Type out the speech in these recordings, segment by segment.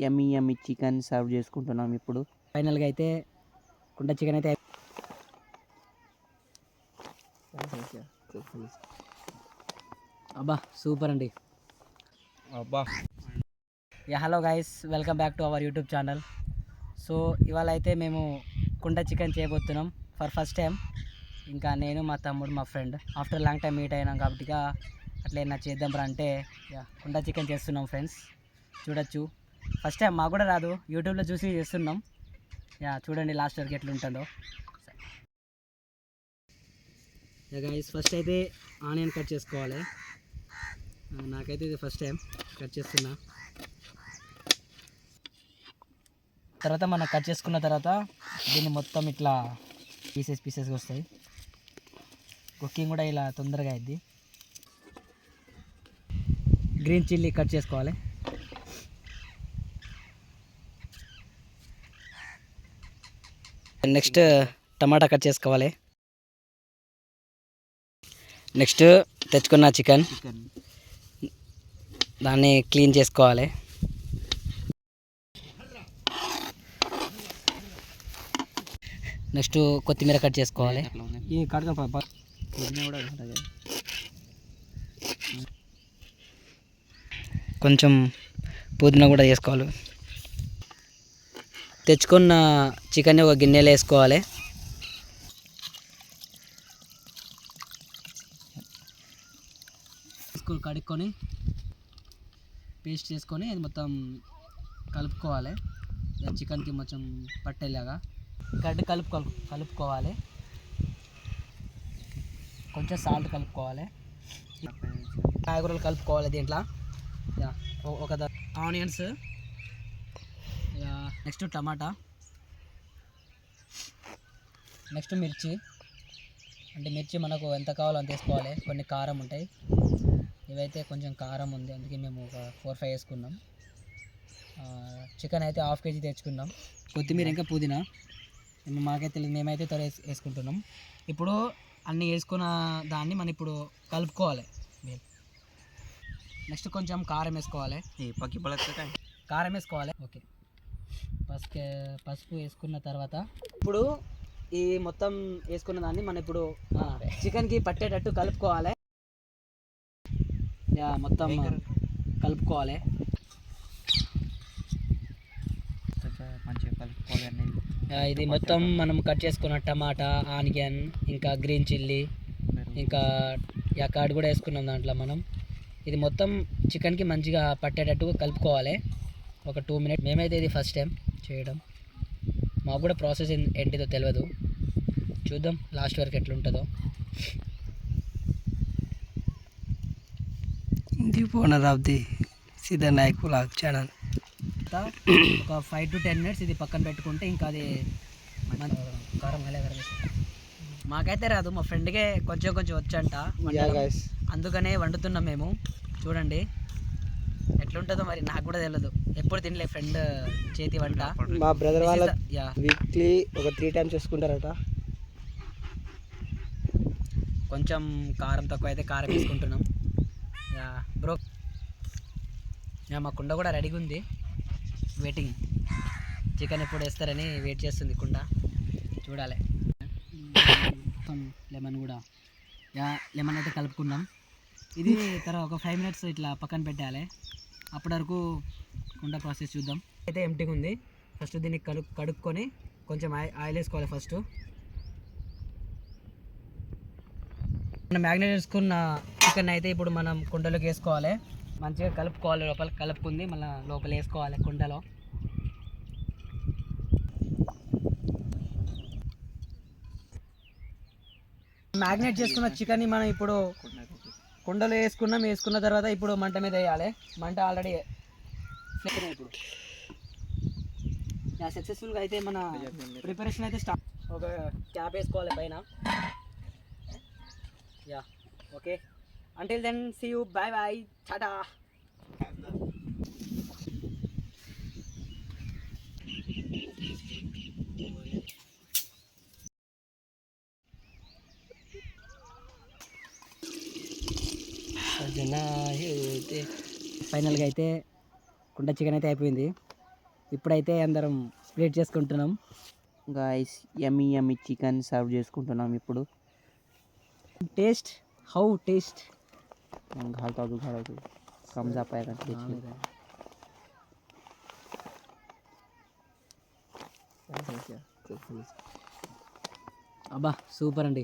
యమ్మీ యమ్మీ chicken serve చేసుకుంటున్నాం ఇప్పుడు. ఫైనల్గా అయితే కుండ చికెన్ అయితే అబ్బా సూపర్ అండి. అబ్బా hello guys, welcome back to our YouTube channel. So ఇవాళ అయితే మేము కుండ చికెన్ చేయబోతున్నాం ఫర్ ఫస్ట్ టైం. ఇంకా నేను, మా తమ్ముడు, మా friend after long time meet అయినాం కాబట్టి అట్లా ఏమైనా చేద్దాం రా అంటే కుండ చికెన్ చేస్తున్నాం ఫ్రెండ్స్. చూడొచ్చు, ఫస్ట్ టైం మాకు కూడా రాదు, యూట్యూబ్లో చూసి చేస్తున్నాం. చూడండి లాస్ట్ వరకు ఎట్లా ఉంటుందో. గైస్ ఫస్ట్ అయితే ఆనియన్ కట్ చేసుకోవాలి. నాకైతే ఇది ఫస్ట్ టైం కట్ చేస్తున్నా. తర్వాత మనం కట్ చేసుకున్న తర్వాత దీన్ని మొత్తం ఇట్లా పీసెస్ వస్తాయి. కుకింగ్ కూడా ఇలా తొందరగా అయింది. గ్రీన్ చిల్లీ కట్ చేసుకోవాలి. నెక్స్ట్ టమాటా కట్ చేసుకోవాలి. నెక్స్ట్ తెచ్చుకున్న చికెన్ దాన్ని క్లీన్ చేసుకోవాలి. నెక్స్ట్ కొత్తిమీర కట్ చేసుకోవాలి. కొంచెం పుదీనా కూడా వేసుకోవాలి. తెచ్చుకున్న చికెన్ని ఒక గిన్నెలో వేసుకోవాలి. కడుక్కొని పేస్ట్ చేసుకొని అది మొత్తం కలుపుకోవాలి. చికెన్కి మొత్తం పట్టేలాగా గడ్డి కలుపుకోవాలి. కొంచెం సాల్ట్ కలుపుకోవాలి. కాయగూరలు కలుపుకోవాలి దీంట్లో. ఒక ఆనియన్స్, నెక్స్ట్ టమాటా, నెక్స్ట్ మిర్చి. అంటే మిర్చి మనకు ఎంత కావాలో అంత వేసుకోవాలి. కొన్ని కారం ఉంటాయి, ఇవైతే కొంచెం కారం ఉంది, అందుకే మేము ఒక 4-5 వేసుకున్నాం. చికెన్ అయితే 1/2 kg తెచ్చుకున్నాం. కొత్తిమీర ఇంకా పుదీనా మాకైతే తెలియదు, మేమైతే త్వర వేసుకుంటున్నాం. ఇప్పుడు అన్నీ వేసుకున్న దాన్ని మనం ఇప్పుడు కలుపుకోవాలి. నెక్స్ట్ కొంచెం కారం వేసుకోవాలి. కారం వేసుకోవాలి. ఓకే, పసుపు వేసుకున్న తర్వాత ఇప్పుడు ఈ మొత్తం వేసుకున్న దాన్ని మనం ఇప్పుడు చికెన్కి పట్టేటట్టు కలుపుకోవాలి. మొత్తం కలుపుకోవాలి. ఇది మొత్తం మనం కట్ చేసుకున్న టమాటా, ఆనియన్, ఇంకా గ్రీన్ చిల్లీ, ఇంకా కర్డ్ కూడా వేసుకున్నాం దాంట్లో మనం. ఇది మొత్తం చికెన్కి మంచిగా పట్టేటట్టు కలుపుకోవాలి ఒక 2 minutes. మేమైతే ఇది ఫస్ట్ టైం చేయడం, మాకు కూడా ప్రాసెస్ ఏంటిదో తెలియదు. చూద్దాం లాస్ట్ వరకు ఎట్లుంటుందో. ది ఓనర్ ఆఫ్ ది సిద్ధ నాయక్ వ్లాగ్ ఛానల్. ఒక 5 to 10 minutes ఇది పక్కన పెట్టుకుంటే ఇంకా అది కారం మాకైతే రాదు, మా ఫ్రెండ్కే కొంచెం వచ్చంట, అందుకనే వండుతున్నాం మేము. చూడండి ఎట్లుంటుందో మరి, నాకు కూడా తెలియదు, ఎప్పుడు తినలే ఫ్రెండ్ చేతి వంట. మా బ్రదర్ వాళ్ళ వీక్లీ ఒక 3 times చేసుకుంటారట. కొంచెం కారం తక్కువ అయితే కారం వేసుకుంటున్నాం. బ్రో మా కుండ కూడా రెడీగా ఉంది, వెయిటింగ్. చికెన్ ఎప్పుడు వేస్తారని వెయిట్ చేస్తుంది కుండ, చూడాలి. లెమన్ కూడా లెమన్ అయితే కలుపుకున్నాం. ఇది తర్వాత ఒక 5 minutes ఇట్లా పక్కన పెట్టాలి. అప్పటి వరకు కుండ ప్రాసెస్ చూద్దాం. అయితే ఎంటీగా ఉంది. ఫస్ట్ దీన్ని కడుక్కొని కొంచెం ఆయిల్ వేసుకోవాలి. ఫస్ట్ మనం మ్యాగ్నేట్ చేసుకున్న చికెన్ అయితే ఇప్పుడు మనం కుండలోకి వేసుకోవాలి. మంచిగా కలుపుకోవాలి. లోపల కలుపుకుంది మళ్ళీ లోపల వేసుకోవాలి కుండలో. మ్యాగ్నేట్ చేసుకున్న చికెన్ని మనం ఇప్పుడు కుండలో వేసుకున్న తర్వాత ఇప్పుడు మంట మీద వేయాలి. మంట ఆల్రెడీ ఇప్పుడు సక్సెస్ఫుల్గా అయితే మన ప్రిపరేషన్ అయితే స్టార్ట్. ఒక క్యాప్ వేసుకోవాలి పైన. Okay, until then see you, bye bye, Tata. ఫైనల్గా అయితే కుండ చికెన్ అయితే అయిపోయింది. ఇప్పుడైతే అందరం స్ప్లిట్ చేసుకుంటున్నాం. గాయస్ యమ్మీ యమ్మీ చికెన్ సర్వ్ చేసుకుంటున్నాం ఇప్పుడు. టేస్ట్ హౌ టేస్ట్ घालता तू घालता कम जा पाएगा देखिए. అబ్బా సూపర్ అండి.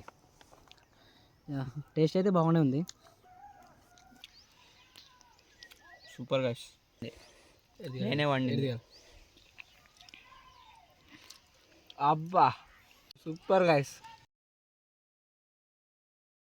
టేస్ట్ అయితే బాగానే ఉంది. Super guys. నేనే వండింది. అబ్బా సూపర్ గైస్.